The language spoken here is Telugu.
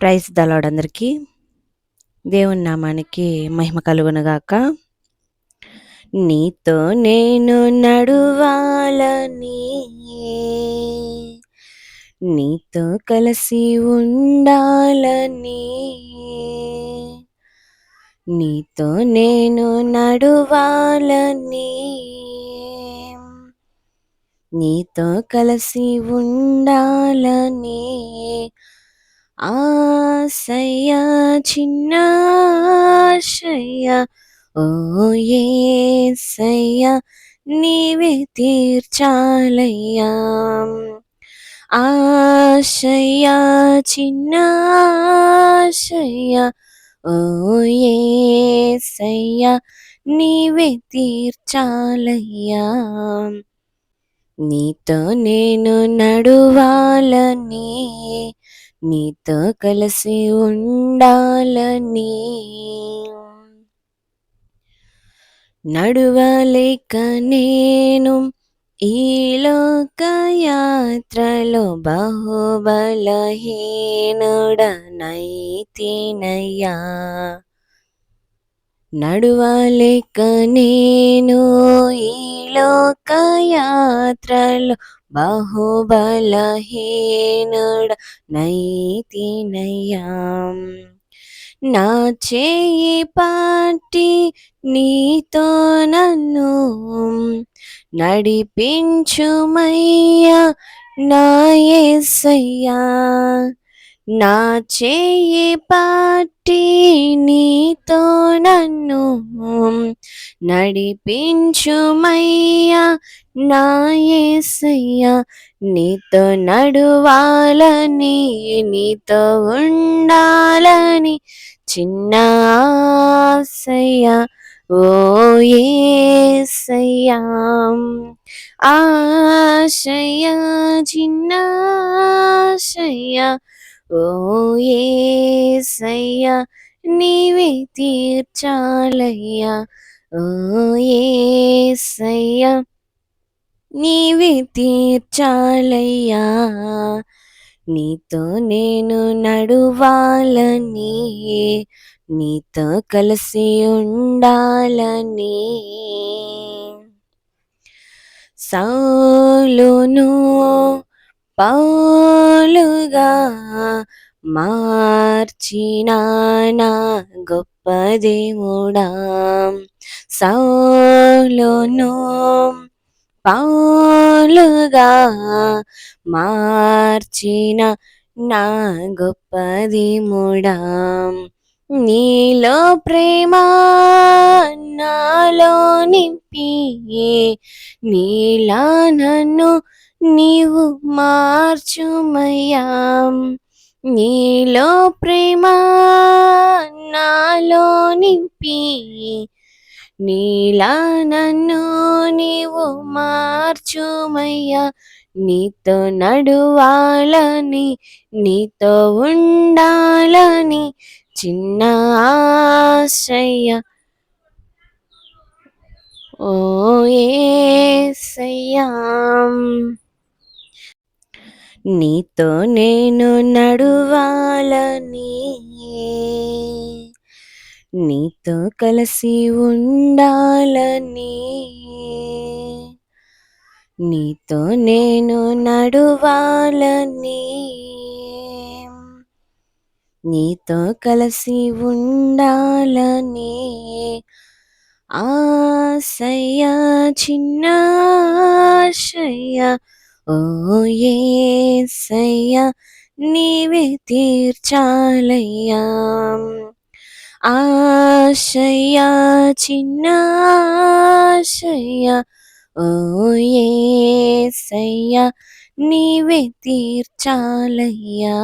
ప్రైజ్ ద లార్డ్ అందరికీ. దేవుని నామానికి మహిమ కలుగునుగాక. నీతో నేను నడువాలని, నీతో కలిసి ఉండాలని, నీతో నేను నడువాలని, నీతో కలిసి ఉండాలని ఆశయ్యా, చిన్న ఆశయ్యా, ఓ యేసయ్యా నీవే తీర్చాలయ్యా. ఆశయ్యా, చిన్న ఆశయ్యా, ఓ యేసయ్యా నీవే తీర్చాలయ్యా. నీతో నేను నడువాలని, నీతో కలిసి ఉండాలని, నడువలేక నేను ఈ లోక యాత్రలో బహుబలహీనుడనైతినయ్యా. నడువలేక నేను ఈ లోక యాత్రలో బహుబలహీనుడనైతినయ్యా. నా చేయి పట్టి నీతో నన్ను నడిపించుమయ్యా నా యేసయ్యా. నా చేయి పట్టి నీతో నన్ను నడిపించుమయ్యా నా యేసయ్యా. నీతో నడువాలని, నీతో ఉండాలని చిన్న ఆశయ్యా, ఓ యేసయ్యా. ఆశయ్యా, చిన్న ఆశయ్యా, ఓ యేసయ్యా నీవే తీర్చాలయ్యా. ఓ యేసయ్యా నీవే తీర్చాలయ్యా. నీతో నేను నడువాలని, నీతో కలిసి ఉండాలని. సౌలును పౌలుగా మార్చిన నా గొప్ప దేవుడా, సౌలును పౌలుగా మార్చిన నా గొప్ప దేవుడా, నీలో ప్రేమ నాలో నింపి నీలా నన్ను నీవు మార్చుమయ్యా. నీలో ప్రేమ నాలో నింపి నీలా నన్ను నీవు మార్చుమయ్యా. నీతో నడువాలని, నీతో ఉండాలని చిన్న ఆశయ్యా, ఓ యేసయ్యా. నీతో నేను నడువాలని, నీతో కలిసి ఉండాలని, నీతో నేను నడువాలని, నీతో కలిసి ఉండాలని. ఆశయ్యా, చిన్న ఆశయ్యా, ఓ యేసయ్యా నీవే తీర్చాలయ్యా. ఆశయ్యా, చిన్న ఆశయ్యా, ఓ యేసయ్యా నీవే తీర్చాలయ్యా.